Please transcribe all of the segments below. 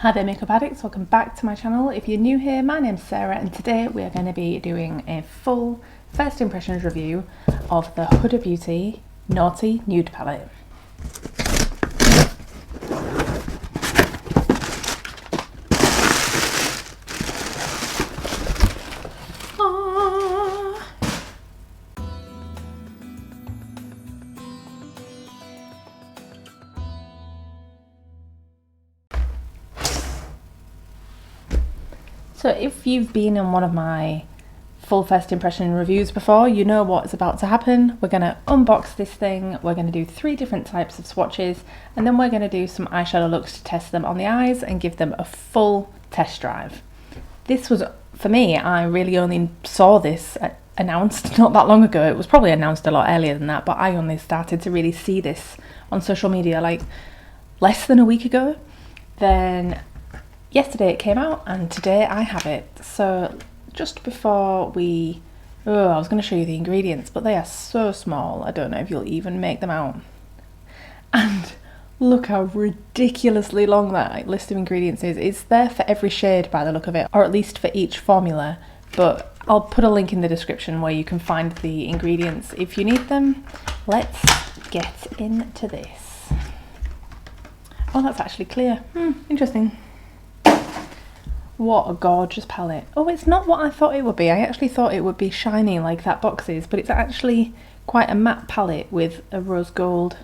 Hi there Makeup Addicts, welcome back to my channel. If you're new here, my name's Sarah and today we are going to be doing a full first impressions review of the Huda Beauty Naughty Nude palette. So if you've been in one of my full first impression reviews before, you know what's about to happen. We're going to unbox this thing, we're going to do 3 different types of swatches, and then we're going to do some eyeshadow looks to test them on the eyes and give them a full test drive. This was, for me, I really only saw this announced not that long ago. It was probably announced a lot earlier than that, but I only started to really see this on social media like less than a week ago. Then yesterday it came out and today I have it. So just before I was going to show you the ingredients, but they are so small, I don't know if you'll even make them out. And look how ridiculously long that list of ingredients is. It's there for every shade by the look of it, or at least for each formula, but I'll put a link in the description where you can find the ingredients if you need them. Let's get into this. Oh, that's actually clear. Interesting. What a gorgeous palette. Oh, it's not what I thought it would be. I actually thought it would be shiny like that box is, but it's actually quite a matte palette with a rose gold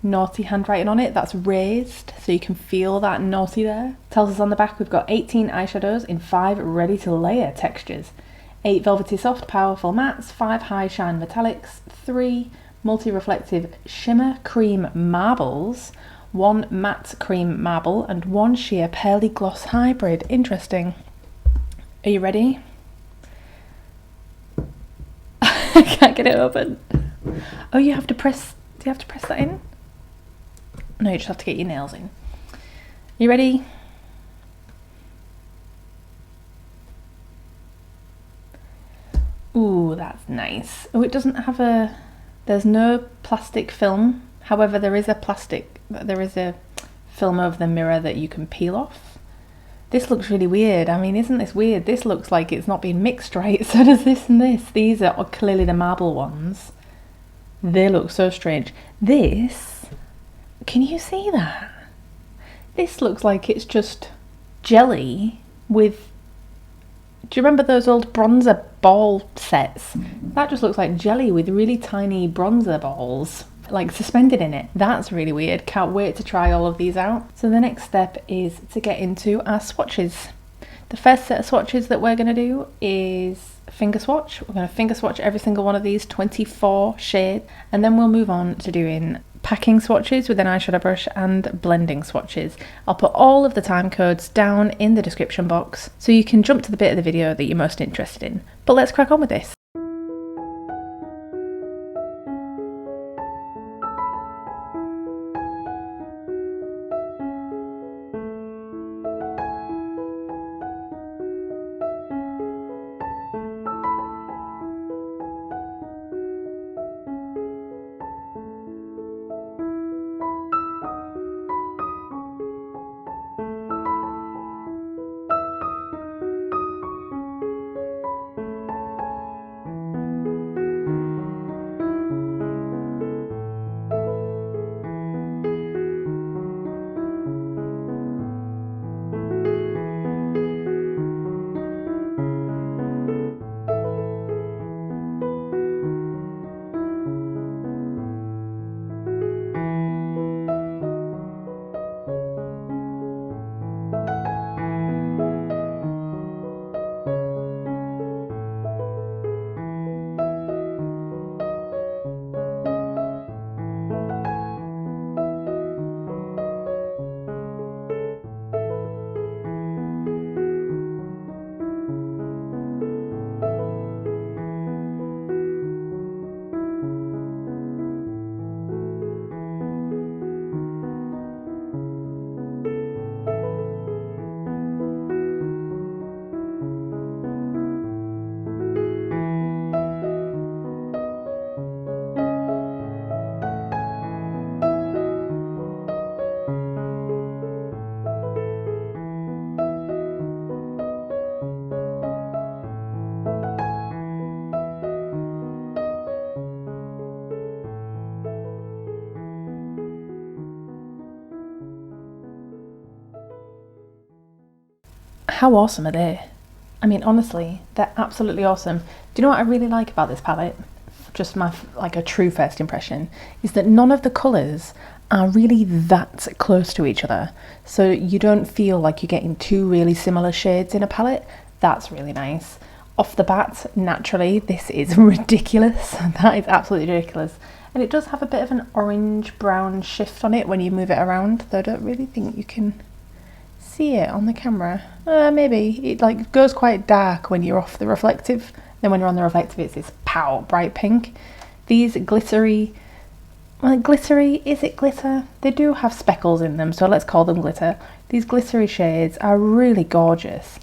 naughty handwriting on it that's raised, so you can feel that naughty there. Tells us on the back we've got 18 eyeshadows in 5 ready to layer textures, 8 velvety soft powerful mattes, 5 high shine metallics, 3 multi-reflective shimmer cream marbles, 1 matte cream marble and 1 sheer pearly gloss hybrid. Interesting. Are you ready? I can't get it open. Oh, you have to press, do you have to press that in? No, you just have to get your nails in. You ready? Ooh, that's nice. Oh, it doesn't have there's no plastic film. However, there is a film over the mirror that you can peel off. This looks really weird. I mean, isn't this weird? This looks like it's not been mixed right. So does this and this. These are clearly the marble ones. They look so strange. This, can you see that? This looks like it's just jelly with, do you remember those old bronzer ball sets? That just looks like jelly with really tiny bronzer balls like suspended in it. That's really weird. Can't wait to try all of these out. So the next step is to get into our swatches. The first set of swatches that we're going to do is finger swatch. We're going to finger swatch every single one of these 24 shades, and then we'll move on to doing packing swatches with an eyeshadow brush and blending swatches. I'll put all of the time codes down in the description box so you can jump to the bit of the video that you're most interested in. But let's crack on with this. how awesome are they? I mean, honestly, they're absolutely awesome. Do you know what I really like about this palette? Just my, like, a true first impression, is that none of the colours are really that close to each other. So you don't feel like you're getting two really similar shades in a palette. That's really nice. Off the bat, naturally, this is ridiculous. That is absolutely ridiculous. And it does have a bit of an orange-brown shift on it when you move it around, though I don't really think you can see it on the camera. Maybe. It like goes quite dark when you're off the reflective. Then when you're on the reflective, it's this pow, bright pink. These glittery... Well, glittery, is it glitter? They do have speckles in them, so let's call them glitter. These glittery shades are really gorgeous.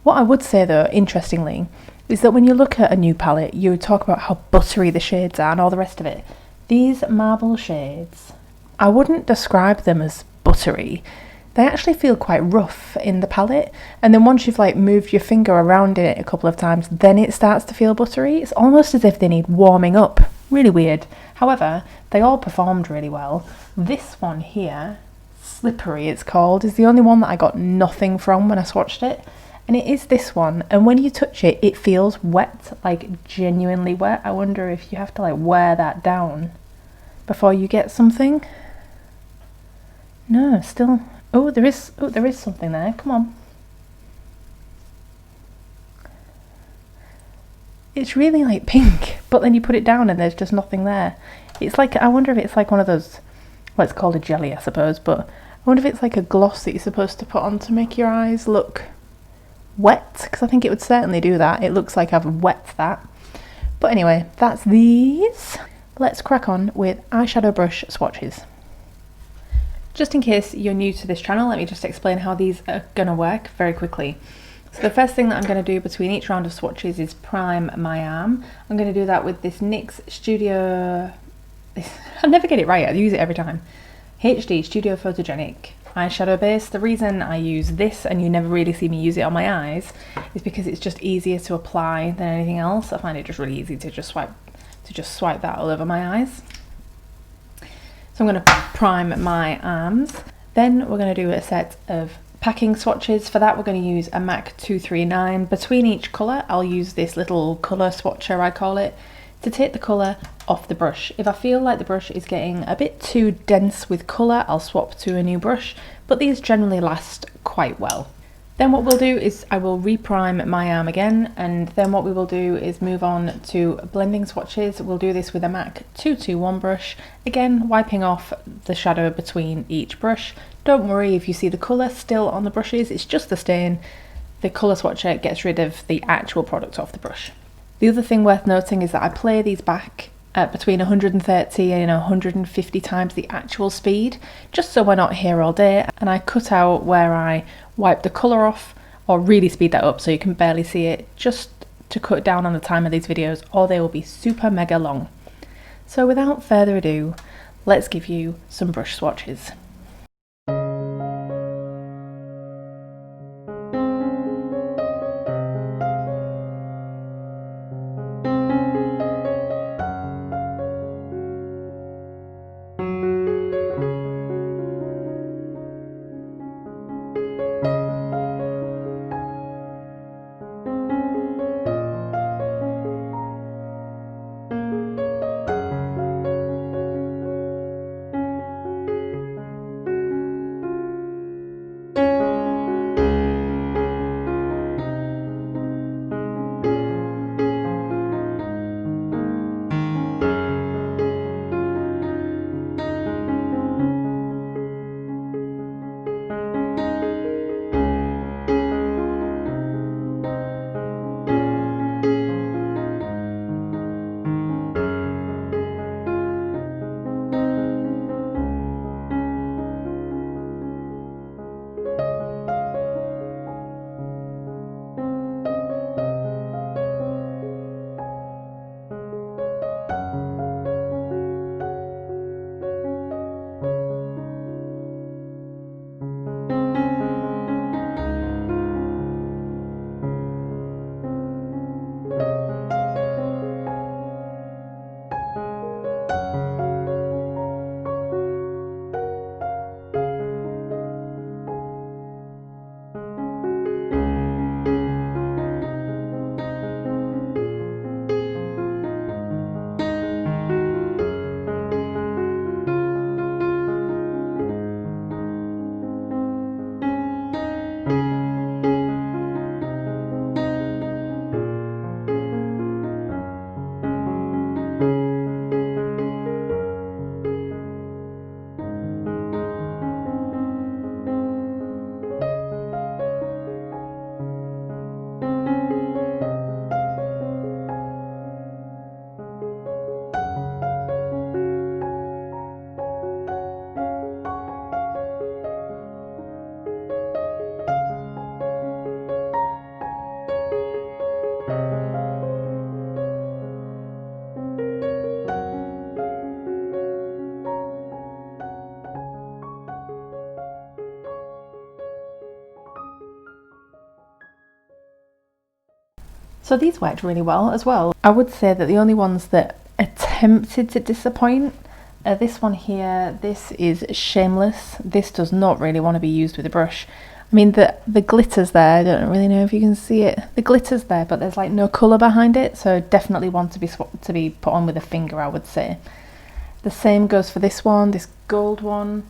What I would say though, interestingly, is that when you look at a Nude palette, you would talk about how buttery the shades are and all the rest of it. These marble shades, I wouldn't describe them as buttery. They actually feel quite rough in the palette, and then once you've like moved your finger around in it a couple of times, then it starts to feel buttery. It's almost as if they need warming up. Really weird. However, they all performed really well. This one here, Slippery it's called, is the only one that I got nothing from when I swatched it. And it is this one, and when you touch it, it feels wet, like genuinely wet. I wonder if you have to like wear that down before you get something. No, still. Oh, there is something there. Come on. It's really like pink, but then you put it down and there's just nothing there. It's like, I wonder if it's like one of those, well, it's called a jelly, I suppose, but I wonder if it's like a gloss that you're supposed to put on to make your eyes look wet, because I think it would certainly do that. It looks like I've wet that. But anyway, that's these. Let's crack on with eyeshadow brush swatches. Just in case you're new to this channel, let me just explain how these are gonna work very quickly. So the first thing that I'm going to do between each round of swatches is prime my arm. I'm going to do that with this NYX Studio, I never get it right, I use it every time, HD Studio Photogenic eyeshadow base. The reason I use this and you never really see me use it on my eyes is because it's just easier to apply than anything else. I find it just really easy to just swipe that all over my eyes. So I'm going to prime my arms. Then we're going to do a set of packing swatches. For that we're going to use a MAC 239. Between each colour I'll use this little colour swatcher, I call it, to take the colour off the brush. If I feel like the brush is getting a bit too dense with colour, I'll swap to a new brush, but these generally last quite well. Then what we'll do is I will reprime my arm again, and then what we will do is move on to blending swatches. We'll do this with a MAC 221 brush, again wiping off the shadow between each brush. Don't worry if you see the colour still on the brushes, it's just the stain. The colour swatcher gets rid of the actual product off the brush. The other thing worth noting is that I play these back at between 130 and 150 times the actual speed, just so we're not here all day, and I cut out where I wipe the colour off or really speed that up so you can barely see it, just to cut down on the time of these videos, or they will be super mega long. So without further ado, let's give you some brush swatches. So these worked really well as well. I would say that the only ones that attempted to disappoint are this one here. This is Shameless. This does not really want to be used with a brush. I mean, the glitter's there. I don't really know if you can see it. The glitter's there, but there's like no colour behind it, so definitely want to be put on with a finger, I would say. The same goes for this one, this gold one,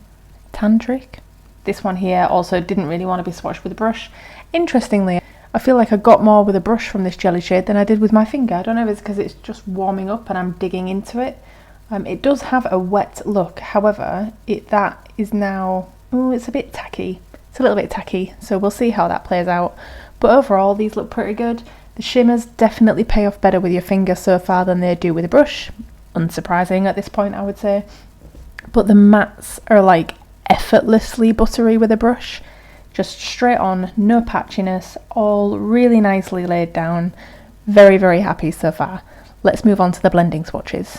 Tantric. This one here also didn't really want to be swatched with a brush. Interestingly, I feel like I got more with a brush from this jelly shade than I did with my finger. I don't know if it's because it's just warming up and I'm digging into it. It does have a wet look, however, that is now, it's a bit tacky. It's a little bit tacky, so we'll see how that plays out. But overall, these look pretty good. The shimmers definitely pay off better with your finger so far than they do with a brush. Unsurprising at this point, I would say. But the mattes are like effortlessly buttery with a brush. Just straight on, no patchiness, all really nicely laid down. Very, very happy so far. Let's move on to the blending swatches.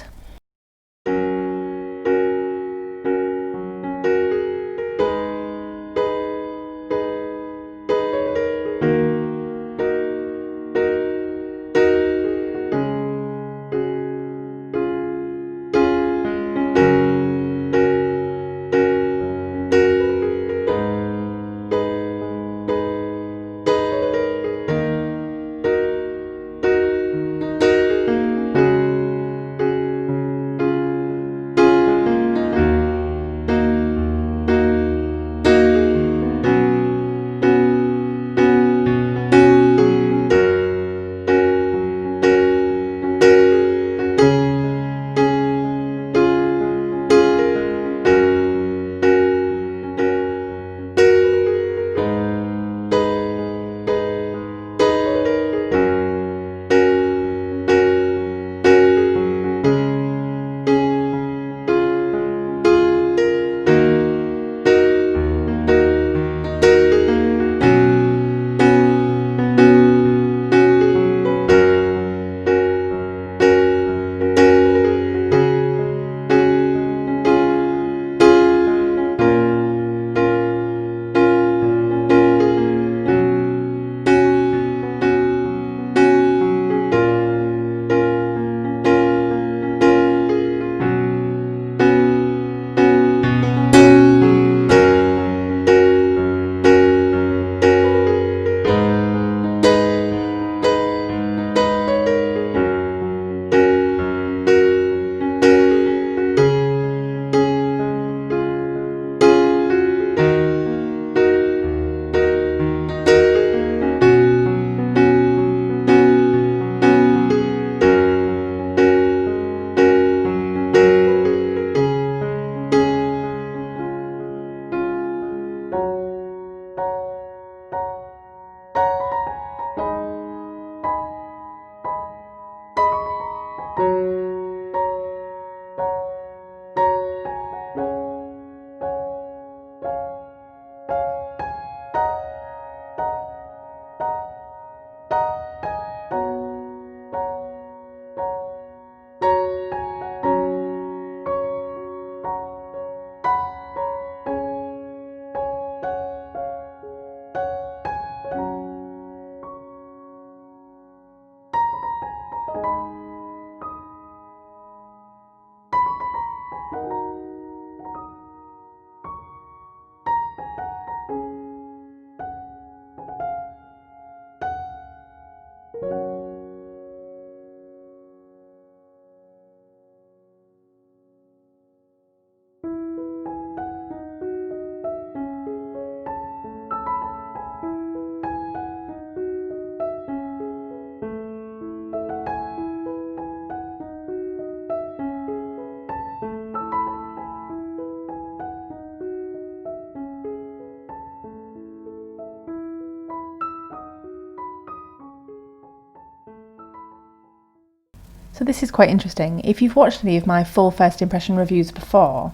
So this is quite interesting. If you've watched any of my full first impression reviews before,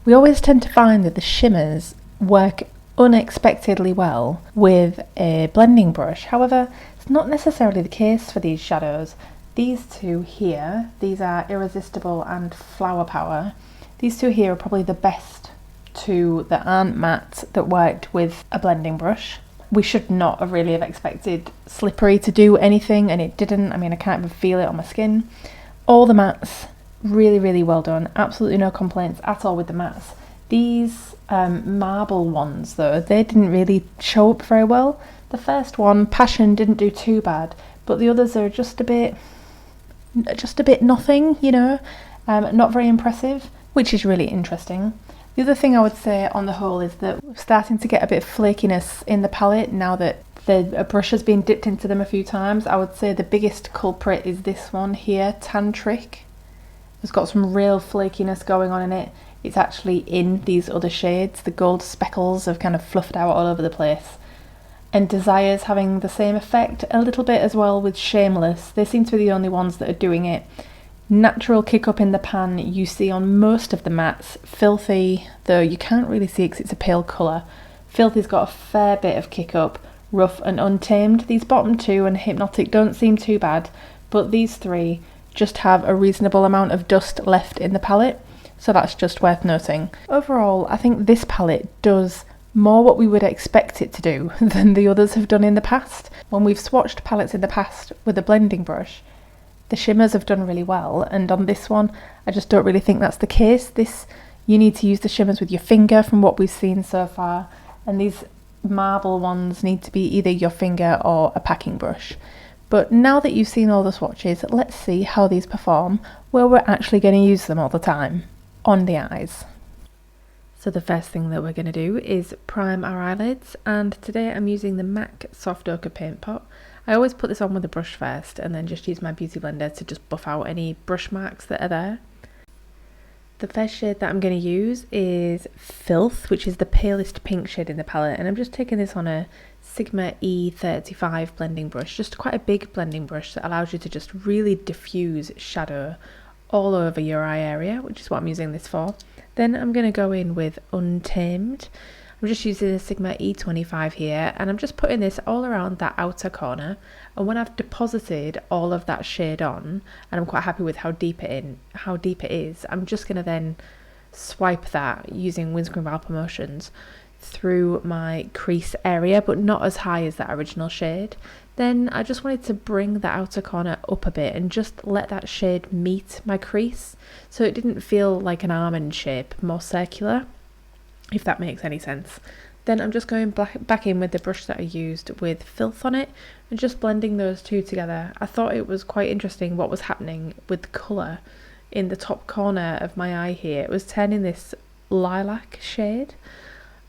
we always tend to find that the shimmers work unexpectedly well with a blending brush. However, it's not necessarily the case for these shadows. These two here, these are Irresistible and Flower Power. These two here are probably the best two that aren't matte that worked with a blending brush. we should not have really have expected Slippery to do anything, and it didn't. I mean, I can't even feel it on my skin. All the mattes, really, really well done. Absolutely no complaints at all with the mattes. These marble ones, though, they didn't really show up very well. The first one, Passion, didn't do too bad, but the others are just a bit nothing, you know, not very impressive, which is really interesting. The other thing I would say on the whole is that we're starting to get a bit of flakiness in the palette now that a brush has been dipped into them a few times. I would say the biggest culprit is this one here, Tantric. It's got some real flakiness going on in it. It's actually in these other shades. The gold speckles have kind of fluffed out all over the place. And Desire's having the same effect a little bit as well with Shameless. They seem to be the only ones that are doing it. Natural kick up in the pan you see on most of the mattes. Filthy, though you can't really see it because it's a pale colour. Filthy's got a fair bit of kick up. Rough and Untamed, these bottom two, and Hypnotic don't seem too bad, but these three just have a reasonable amount of dust left in the palette, so that's just worth noting. Overall, I think this palette does more what we would expect it to do than the others have done in the past. When we've swatched palettes in the past with a blending brush, the shimmers have done really well, and on this one I just don't really think that's the case. You need to use the shimmers with your finger from what we've seen so far, and these marble ones need to be either your finger or a packing brush. But now that you've seen all the swatches, let's see how these perform where we're actually going to use them all the time on the eyes. So the first thing that we're going to do is prime our eyelids, and today I'm using the MAC Soft Ochre Paint Pot. I always put this on with a brush first and then just use my beauty blender to just buff out any brush marks that are there. The first shade that I'm going to use is Filth, which is the palest pink shade in the palette, and I'm just taking this on a Sigma E35 blending brush, just quite a big blending brush that allows you to just really diffuse shadow all over your eye area, which is what I'm using this for. Then I'm going to go in with Untamed. I'm just using a Sigma E25 here, and I'm just putting this all around that outer corner, and when I've deposited all of that shade on, and I'm quite happy with how deep it is, I'm just going to then swipe that using windscreen wiper motions through my crease area, but not as high as that original shade. Then I just wanted to bring the outer corner up a bit and just let that shade meet my crease, so it didn't feel like an almond shape, more circular, if that makes any sense. Then I'm just going back in with the brush that I used with Filth on it and just blending those two together. I thought it was quite interesting what was happening with the colour in the top corner of my eye here. It was turning this lilac shade,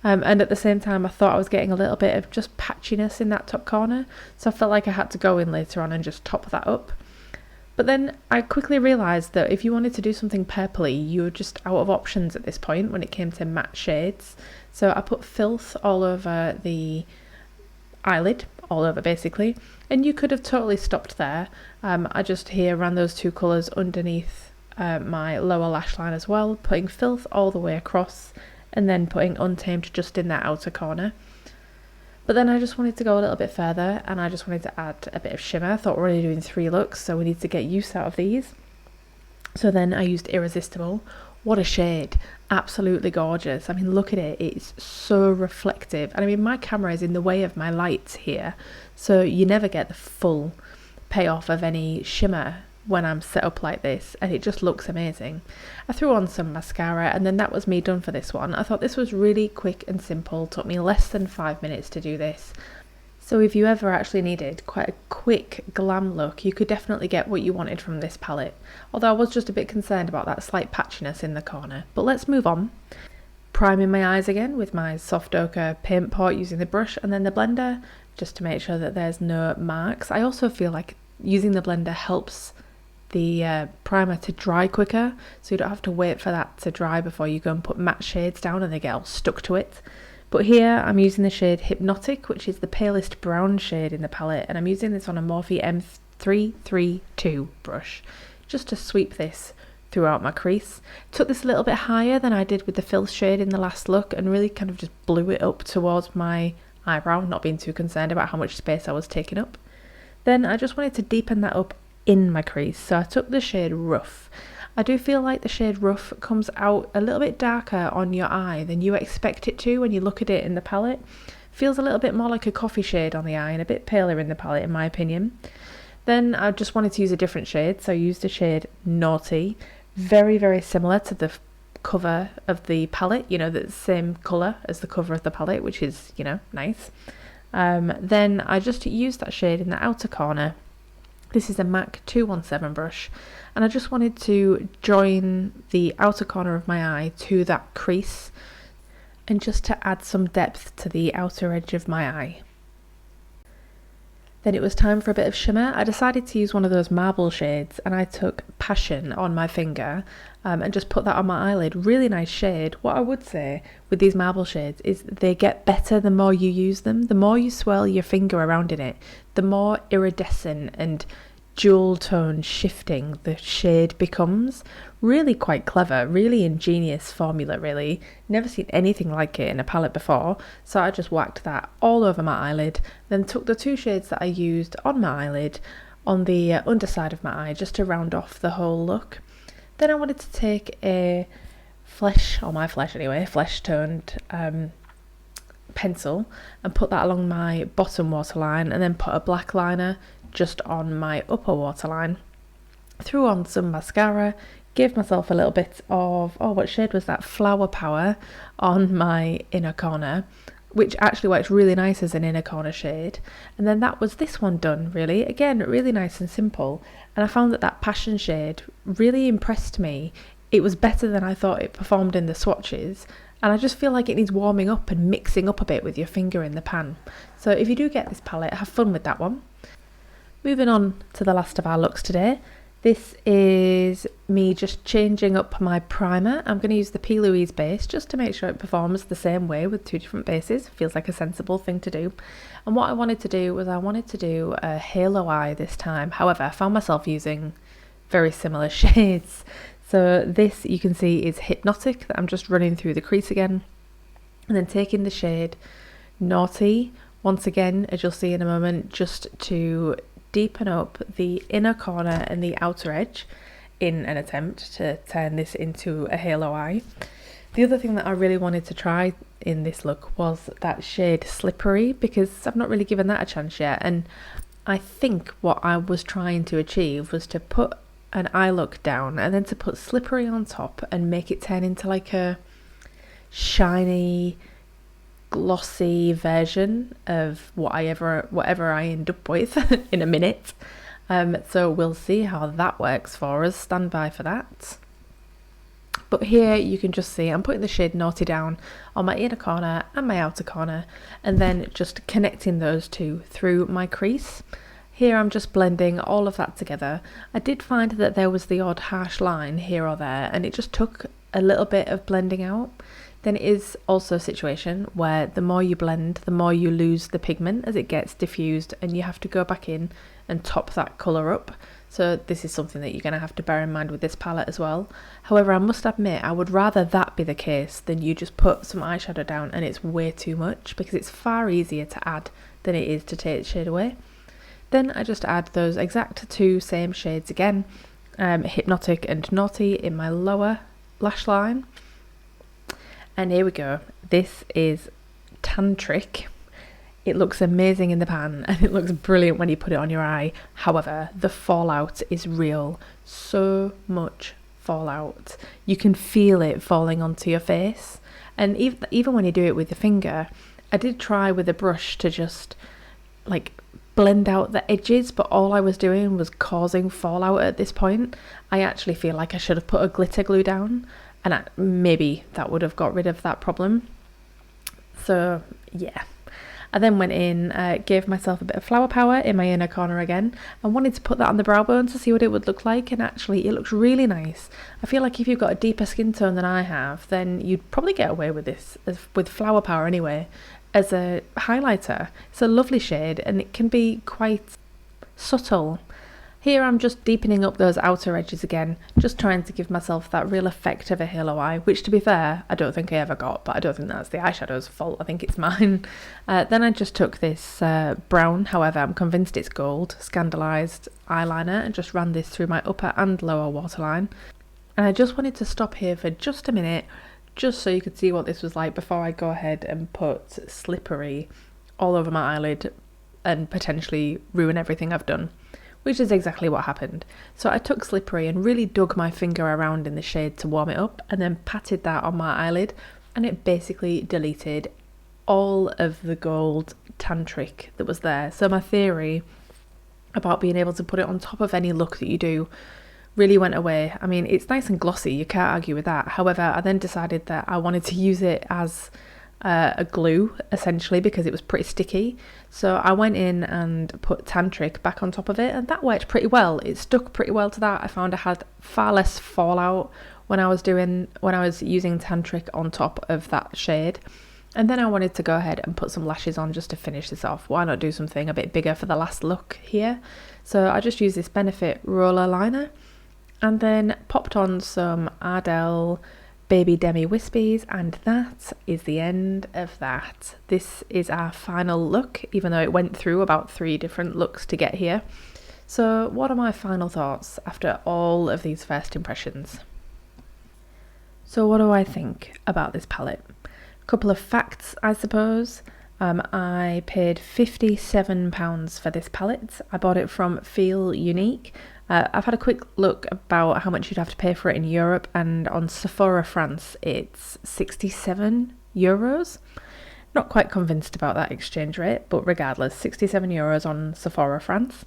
and at the same time I thought I was getting a little bit of just patchiness in that top corner, so I felt like I had to go in later on and just top that up. But then I quickly realised that if you wanted to do something purpley, you were just out of options at this point when it came to matte shades. So I put Filth all over the eyelid, all over basically, and you could have totally stopped there. I just here ran those two colours underneath my lower lash line as well, putting Filth all the way across and then putting Untamed just in that outer corner. But then I just wanted to go a little bit further, and I just wanted to add a bit of shimmer. I thought we're only doing 3 looks, so we need to get use out of these. So then I used Irresistible. What a shade. Absolutely gorgeous. I mean, look at it. It's so reflective. And I mean, my camera is in the way of my lights here, so you never get the full payoff of any shimmer when I'm set up like this, and it just looks amazing. I threw on some mascara, and then that was me done for this one. I thought this was really quick and simple. It took me less than 5 minutes to do this. So if you ever actually needed quite a quick glam look, you could definitely get what you wanted from this palette. Although I was just a bit concerned about that slight patchiness in the corner. But let's move on. Priming my eyes again with my soft ochre paint pot using the brush and then the blender, just to make sure that there's no marks. I also feel like using the blender helps the primer to dry quicker, so you don't have to wait for that to dry before you go and put matte shades down and they get all stuck to it. But here I'm using the shade Hypnotic, which is the palest brown shade in the palette, and I'm using this on a Morphe M332 brush just to sweep this throughout my crease. Took this a little bit higher than I did with the Filth shade in the last look and really kind of just blew it up towards my eyebrow, not being too concerned about how much space I was taking up. Then I just wanted to deepen that up in my crease, so I took the shade Rough. I do feel like the shade Rough comes out a little bit darker on your eye than you expect it to when you look at it in the palette. Feels a little bit more like a coffee shade on the eye and a bit paler in the palette in my opinion. Then I just wanted to use a different shade, so I used the shade Naughty, very, very similar to the cover of the palette, you know, the same colour as the cover of the palette, which is, you know, nice. Then I just used that shade in the outer corner. This is a MAC 217 brush, and I just wanted to join the outer corner of my eye to that crease, and just to add some depth to the outer edge of my eye. Then it was time for a bit of shimmer. I decided to use one of those marble shades, and I took Passion on my finger and just put that on my eyelid. Really nice shade. What I would say with these marble shades is they get better the more you use them. The more you swirl your finger around in it, the more iridescent and dual tone shifting the shade becomes. Really quite clever, really ingenious formula really. Never seen anything like it in a palette before, so I just whacked that all over my eyelid, then took the two shades that I used on my eyelid on the underside of my eye just to round off the whole look. Then I wanted to take a flesh toned pencil and put that along my bottom waterline, and then put a black liner just on my upper waterline. Threw on some mascara, gave myself a little bit of, what shade was that? Flower Power on my inner corner, which actually works really nice as an inner corner shade. And then that was this one done, really. Again, really nice and simple. And I found that that Passion shade really impressed me. It was better than I thought it performed in the swatches. And I just feel like it needs warming up and mixing up a bit with your finger in the pan. So if you do get this palette, have fun with that one. Moving on to the last of our looks today. This is me just changing up my primer. I'm going to use the P. Louise base just to make sure it performs the same way with two different bases. Feels like a sensible thing to do. And what I wanted to do was I wanted to do a halo eye this time. However, I found myself using very similar shades. So this, you can see, is Hypnotic, that I'm just running through the crease again. And then taking the shade Naughty, once again, as you'll see in a moment, just to deepen up the inner corner and the outer edge in an attempt to turn this into a halo eye. The other thing that I really wanted to try in this look was that shade Slippery, because I've not really given that a chance yet, and I think what I was trying to achieve was to put an eye look down and then to put Slippery on top and make it turn into like a shiny, glossy version of whatever I end up with in a minute. So we'll see how that works for us. Stand by for that. But here you can just see I'm putting the shade Naughty down on my inner corner and my outer corner, and then just connecting those two through my crease. Here I'm just blending all of that together. I did find that there was the odd harsh line here or there, and it just took a little bit of blending out. Then it is also a situation where the more you blend, the more you lose the pigment as it gets diffused, and you have to go back in and top that colour up. So this is something that you're going to have to bear in mind with this palette as well. However, I must admit, I would rather that be the case than you just put some eyeshadow down and it's way too much, because it's far easier to add than it is to take the shade away. Then I just add those exact two same shades again, Hypnotic and Naughty, in my lower lash line. And here we go. This is Tantric. It looks amazing in the pan and it looks brilliant when you put it on your eye. However, the fallout is real. So much fallout. You can feel it falling onto your face. And even when you do it with the finger, I did try with a brush to just like blend out the edges, but all I was doing was causing fallout at this point. I actually feel like I should have put a glitter glue down, and maybe that would have got rid of that problem. So yeah, I then went in, gave myself a bit of Flower Power in my inner corner again, and wanted to put that on the brow bone to see what it would look like, and actually it looks really nice. I feel like if you've got a deeper skin tone than I have, then you'd probably get away with this, with Flower Power anyway, as a highlighter. It's a lovely shade and it can be quite subtle. Here I'm just deepening up those outer edges again, just trying to give myself that real effect of a halo eye, which to be fair, I don't think I ever got, but I don't think that's the eyeshadow's fault, I think it's mine. Then I just took this brown, however I'm convinced it's gold, Scandalized eyeliner, and just ran this through my upper and lower waterline. And I just wanted to stop here for just a minute, just so you could see what this was like before I go ahead and put Slippery all over my eyelid and potentially ruin everything I've done, which is exactly what happened. So I took Slippery and really dug my finger around in the shade to warm it up, and then patted that on my eyelid, and it basically deleted all of the gold tantric that was there. So my theory about being able to put it on top of any look that you do really went away. I mean, it's nice and glossy, you can't argue with that. However, I then decided that I wanted to use it as a glue, essentially, because it was pretty sticky. So I went in and put tantric back on top of it, and that worked pretty well. It stuck pretty well to that. I found I had far less fallout when I was using tantric on top of that shade. And then I wanted to go ahead and put some lashes on just to finish this off. Why not do something a bit bigger for the last look here? So I just used this Benefit roller liner and then popped on some Ardell Baby Demi Wispies, and that is the end of that. This is our final look, even though it went through about 3 different looks to get here. So what are my final thoughts after all of these first impressions? So what do I think about this palette? A couple of facts, I suppose. I paid £57 for this palette. I bought it from Feel Unique. I've had a quick look about how much you'd have to pay for it in Europe, and on Sephora France it's €67. Not quite convinced about that exchange rate, but regardless, €67 on Sephora France.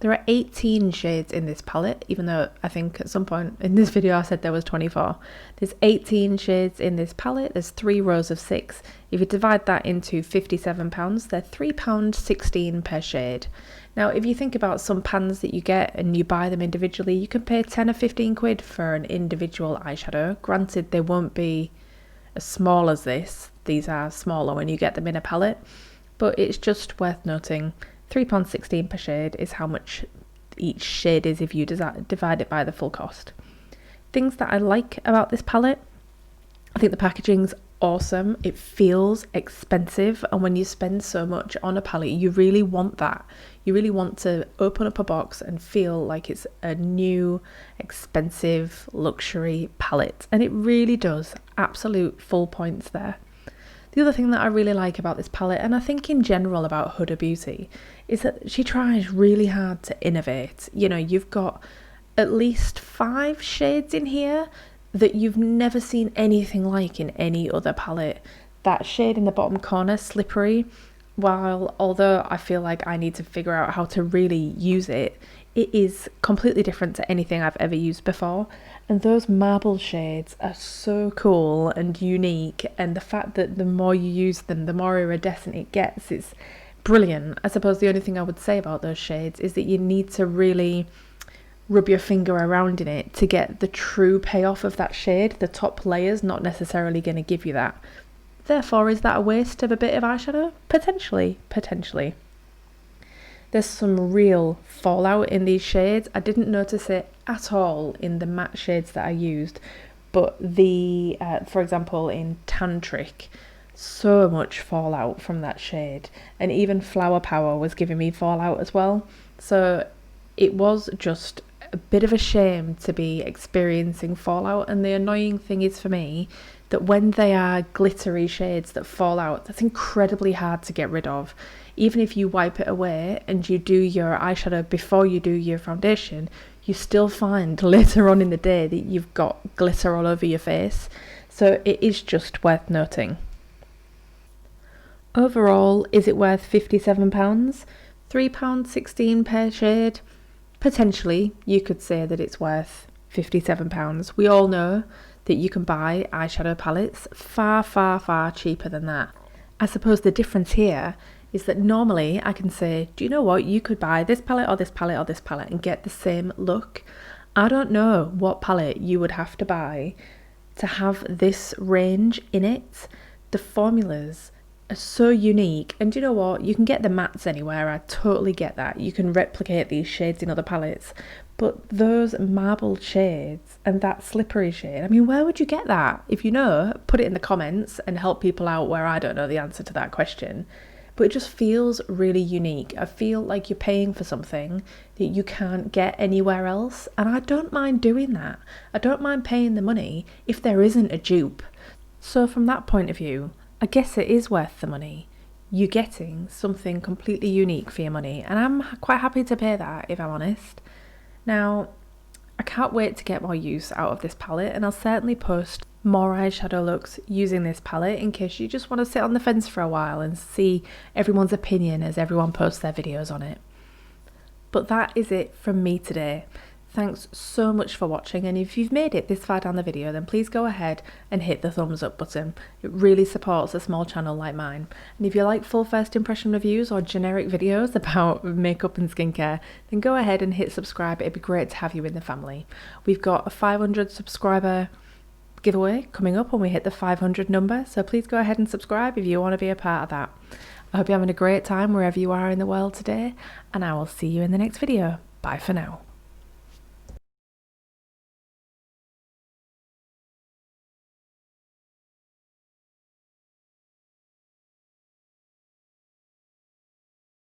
There are 18 shades in this palette, even though I think at some point in this video I said there was 24. There's 18 shades in this palette. There's 3 rows of 6. If you divide that into £57, they're £3.16 per shade. Now, if you think about some pans that you get and you buy them individually, you can pay 10 or 15 quid for an individual eyeshadow. Granted, they won't be as small as this. These are smaller when you get them in a palette, but it's just worth noting. £3.16 per shade is how much each shade is if you divide it by the full cost. Things that I like about this palette: I think the packaging's awesome. It feels expensive, and when you spend so much on a palette, you really want that. You really want to open up a box and feel like it's a new, expensive, luxury palette, and it really does. Absolute full points there. The other thing that I really like about this palette, and I think in general about Huda Beauty, is that she tries really hard to innovate. You know, you've got at least 5 shades in here that you've never seen anything like in any other palette. That shade in the bottom corner, Slippery, although I feel like I need to figure out how to really use it, it is completely different to anything I've ever used before. And those marble shades are so cool and unique, and the fact that the more you use them, the more iridescent it gets, it's brilliant. I suppose the only thing I would say about those shades is that you need to really rub your finger around in it to get the true payoff of that shade. The top layer's not necessarily going to give you that. Therefore, is that a waste of a bit of eyeshadow? Potentially. There's some real fallout in these shades. I didn't notice it at all in the matte shades that I used, but for example, in Tantric, so much fallout from that shade, and even Flower Power was giving me fallout as well. So it was just a bit of a shame to be experiencing fallout, and the annoying thing is for me that when they are glittery shades that fall out, that's incredibly hard to get rid of. Even if you wipe it away and you do your eyeshadow before you do your foundation, you still find later on in the day that you've got glitter all over your face. So it is just worth noting. Overall, is it worth £57? £3.16 per shade? Potentially, you could say that it's worth £57. We all know that you can buy eyeshadow palettes far cheaper than that. I suppose the difference here is that normally I can say, do you know what, you could buy this palette or this palette or this palette and get the same look. I don't know what palette you would have to buy to have this range in it. The formulas are so unique, and do you know what, you can get the mattes anywhere. I totally get that. You can replicate these shades in other palettes, but those marble shades and that slippery shade, I mean, where would you get that? If you know, put it in the comments and help people out where I don't know the answer to that question. But it just feels really unique. I feel like you're paying for something that you can't get anywhere else, and I don't mind doing that. I don't mind paying the money if there isn't a dupe. So from that point of view, I guess it is worth the money. You're getting something completely unique for your money, and I'm quite happy to pay that, if I'm honest. Now, I can't wait to get more use out of this palette, and I'll certainly post more eyeshadow looks using this palette in case you just want to sit on the fence for a while and see everyone's opinion as everyone posts their videos on it. But that is it from me today. Thanks so much for watching, and if you've made it this far down the video, then please go ahead and hit the thumbs up button. It really supports a small channel like mine. And if you like full first impression reviews or generic videos about makeup and skincare, then go ahead and hit subscribe. It'd be great to have you in the family. We've got a 500 subscriber giveaway coming up when we hit the 500 number, so please go ahead and subscribe if you want to be a part of that. I hope you're having a great time wherever you are in the world today, and I will see you in the next video. Bye for now.